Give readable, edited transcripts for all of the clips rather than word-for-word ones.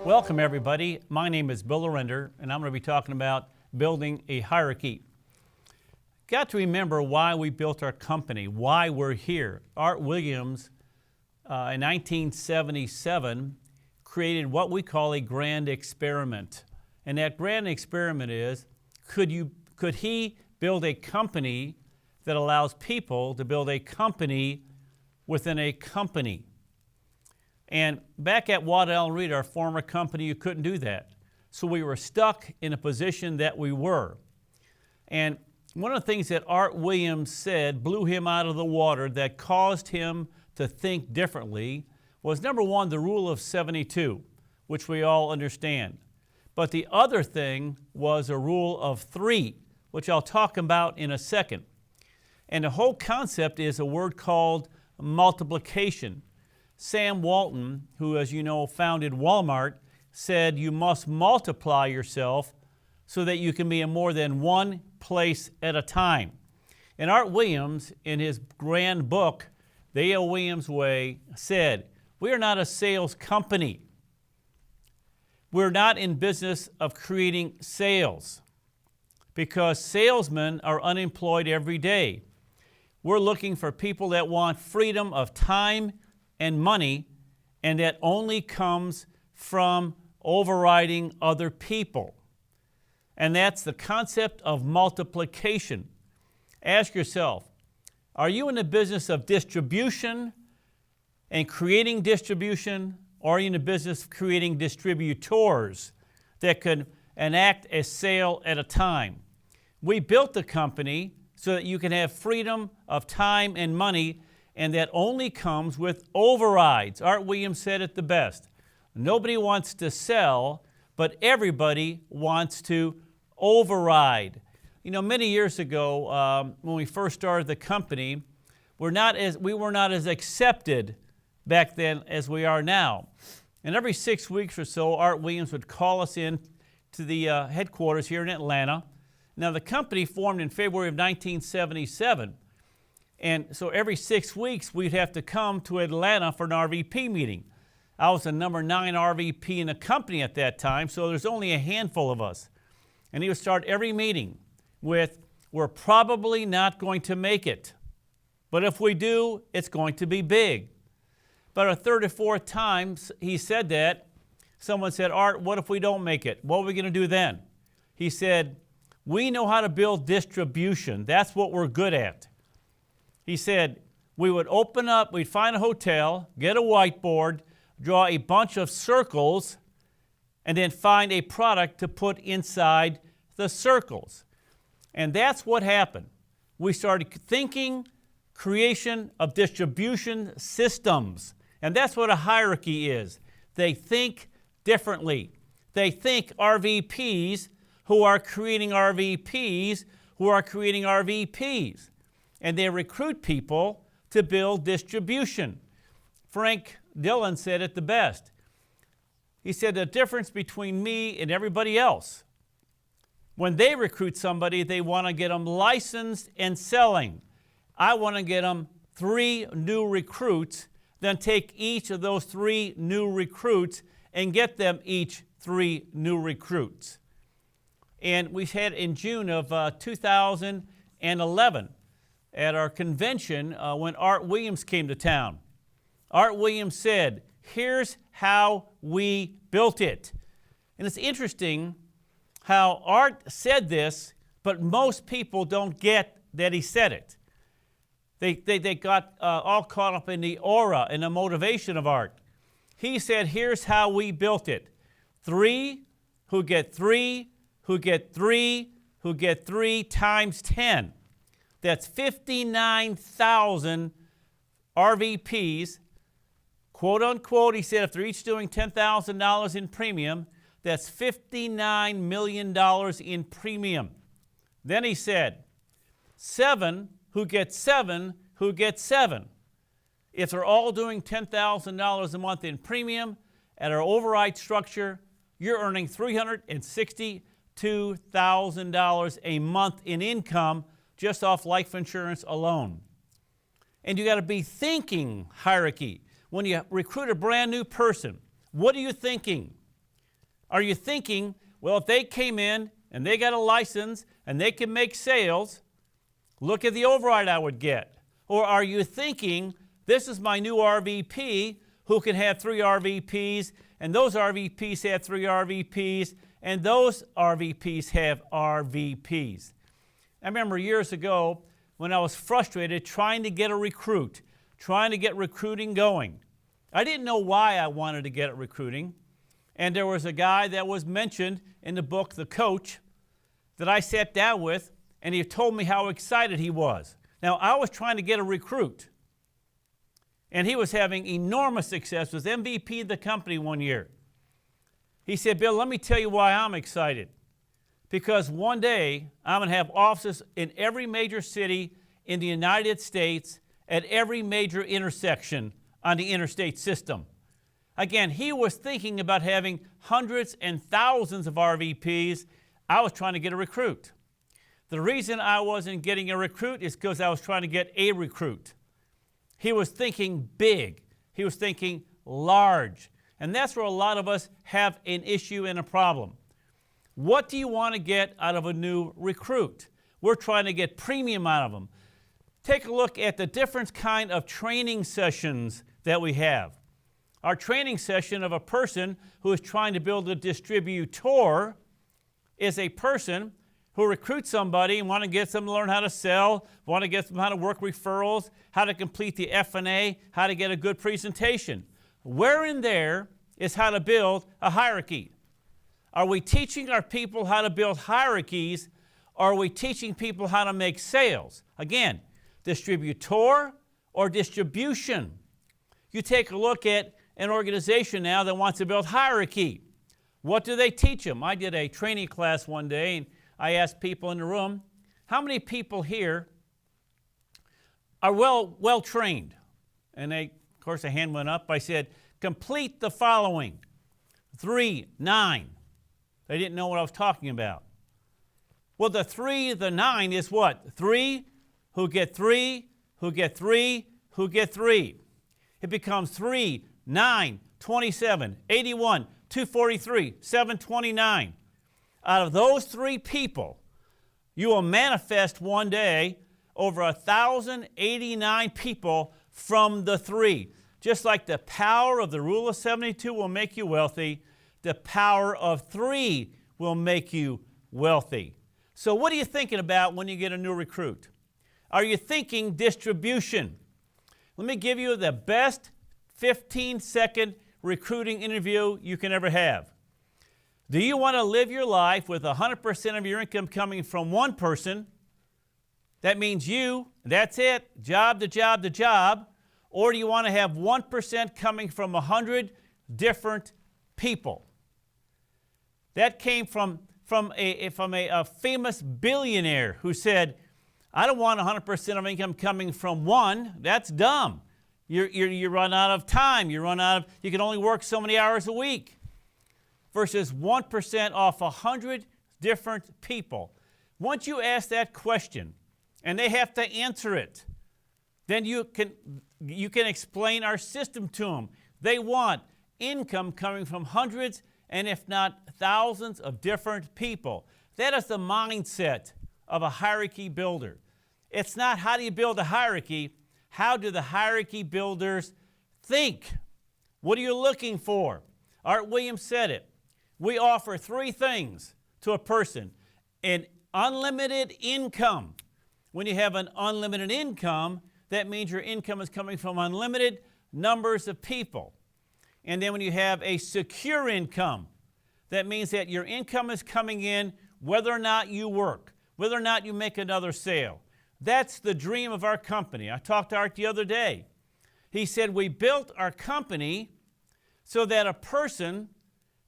Welcome everybody. My name is Bill Orender, and I'm going to be talking about building a hierarchy. Got to remember why we built our company, why we're here. Art Williams in 1977 created what we call a grand experiment. And that grand experiment is, could he build a company that allows people to build a company within a company? And back at Waddell & Reed, our former company, you couldn't do that. So we were stuck in a position that we were. And one of the things that Art Williams said blew him out of the water, that caused him to think differently, was number one, the rule of 72, which we all understand. But the other thing was a rule of 3, which I'll talk about in a second. And the whole concept is a word called multiplication. Sam Walton, who, as you know, founded Walmart, said you must multiply yourself so that you can be in more than one place at a time. And Art Williams, in his grand book, The A.L. Williams Way, said, we are not a sales company. We're not in business of creating sales because salesmen are unemployed every day. We're looking for people that want freedom of time and money, and that only comes from overriding other people. And that's the concept of multiplication. Ask yourself, are you in the business of distribution and creating distribution, or are you in the business of creating distributors that could enact a sale at a time? We built the company so that you can have freedom of time and money, and that only comes with overrides. Art Williams said it the best. Nobody wants to sell, but everybody wants to override. You know, many years ago, when we first started the company, we were not as accepted back then as we are now. And every 6 weeks or so, Art Williams would call us in to the headquarters here in Atlanta. Now, the company formed in February of 1977. And so every 6 weeks, we'd have to come to Atlanta for an RVP meeting. I was the number 9 RVP in the company at that time, so there's only a handful of us. And he would start every meeting with, we're probably not going to make it. But if we do, it's going to be big. But a third or fourth time he said that, someone said, Art, what if we don't make it? What are we going to do then? He said, we know how to build distribution. That's what we're good at. He said, we would open up, we'd find a hotel, get a whiteboard, draw a bunch of circles, and then find a product to put inside the circles. And that's what happened. We started thinking creation of distribution systems. And that's what a hierarchy is. They think differently. They think RVPs who are creating RVPs who are creating RVPs. And they recruit people to build distribution. Frank Dillon said it the best. He said the difference between me and everybody else, when they recruit somebody, they want to get them licensed and selling. I want to get them 3 new recruits, then take each of those 3 new recruits and get them each 3 new recruits. And we had in June of 2011, at our convention when Art Williams came to town. Art Williams said, here's how we built it. And it's interesting how Art said this, but most people don't get that he said it. They got all caught up in the aura and the motivation of Art. He said, here's how we built it. 3 who get 3, who get 3, who get 3 times 10. That's 59,000 RVPs, quote unquote. He said if they're each doing $10,000 in premium, that's $59 million in premium. Then he said, 7 who get 7 who get 7. If they're all doing $10,000 a month in premium at our override structure, you're earning $362,000 a month in income just off life insurance alone. And you got to be thinking hierarchy. When you recruit a brand new person, what are you thinking? Are you thinking, well, if they came in and they got a license and they can make sales, look at the override I would get? Or are you thinking, this is my new RVP who can have 3 RVPs, and those RVPs have 3 RVPs, and those RVPs have RVPs? I remember years ago when I was frustrated trying to get a recruit, trying to get recruiting going. I didn't know why I wanted to get at recruiting. And there was a guy that was mentioned in the book, The Coach, that I sat down with, and he told me how excited he was. Now, I was trying to get a recruit, and he was having enormous success, was MVP of the company one year. He said, Bill, let me tell you why I'm excited. Because one day, I'm going to have offices in every major city in the United States at every major intersection on the interstate system. Again, he was thinking about having hundreds and thousands of RVPs. I was trying to get a recruit. The reason I wasn't getting a recruit is because I was trying to get a recruit. He was thinking big. He was thinking large. And that's where a lot of us have an issue and a problem. What do you want to get out of a new recruit? We're trying to get premium out of them. Take a look at the different kind of training sessions that we have. Our training session of a person who is trying to build a distributor is a person who recruits somebody and want to get them to learn how to sell, want to get them how to work referrals, how to complete the F&A, how to get a good presentation. Where in there is how to build a hierarchy? Are we teaching our people how to build hierarchies, or are we teaching people how to make sales? Again, distributor or distribution. You take a look at an organization now that wants to build hierarchy. What do they teach them? I did a training class one day, and I asked people in the room, how many people here are well trained? And they, of course, a hand went up. I said, complete the following. 3, 9. They didn't know what I was talking about. Well, the 3, the 9 is what? 3 who get 3, who get 3, who get 3. It becomes 3, 9, 27, 81, 243, 729. Out of those 3 people, you will manifest one day over 1,089 people from the 3. Just like the power of the rule of 72 will make you wealthy, the power of 3 will make you wealthy. So what are you thinking about when you get a new recruit? Are you thinking distribution? Let me give you the best 15-second recruiting interview you can ever have. Do you want to live your life with 100% of your income coming from one person? That means you, that's it, job to job to job. Or do you want to have 1% coming from 100 different people? That came from a famous billionaire who said, I don't want 100% of income coming from one. That's dumb. You run out of time. You can only work so many hours a week. Versus 1% off 100 different people. Once you ask that question, and they have to answer it, then you can explain our system to them. They want income coming from hundreds and if not thousands of different people. That is the mindset of a hierarchy builder. It's not how do you build a hierarchy, how do the hierarchy builders think? What are you looking for? Art Williams said it. We offer 3 things to a person. An unlimited income. When you have an unlimited income, that means your income is coming from unlimited numbers of people. And then when you have a secure income, that means that your income is coming in whether or not you work, whether or not you make another sale. That's the dream of our company. I talked to Art the other day. He said we built our company so that a person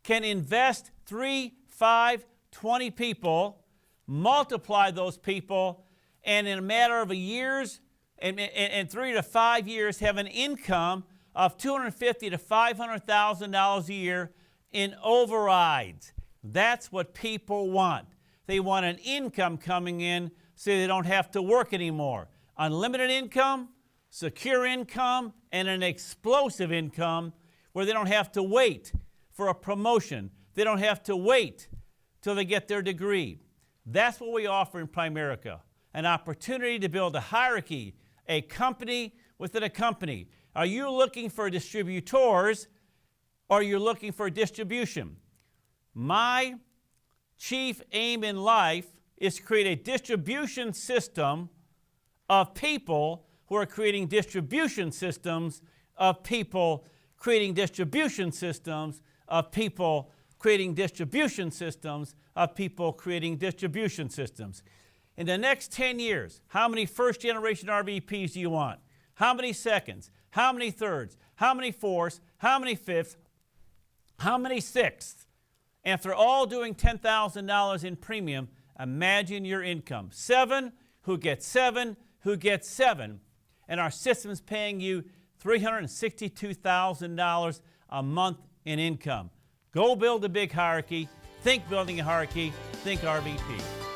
can invest 3, 5, 20 people, multiply those people, and in a matter of years, in 3 to 5 years, have an income of $250,000 to $500,000 a year in overrides. That's what people want. They want an income coming in so they don't have to work anymore. Unlimited income, secure income, and an explosive income where they don't have to wait for a promotion. They don't have to wait till they get their degree. That's what we offer in Primerica, an opportunity to build a hierarchy, a company within a company. Are you looking for distributors or are you looking for distribution? My chief aim in life is to create a distribution system of people who are creating distribution systems of people creating distribution systems of people creating distribution systems of people creating distribution systems. In the next 10 years, how many first-generation RVPs do you want? How many seconds? How many thirds? How many fourths? How many fifths? How many sixths? And if they're all doing $10,000 in premium, imagine your income. 7, who gets 7, who gets 7. And our system's paying you $362,000 a month in income. Go build a big hierarchy. Think building a hierarchy. Think RVP.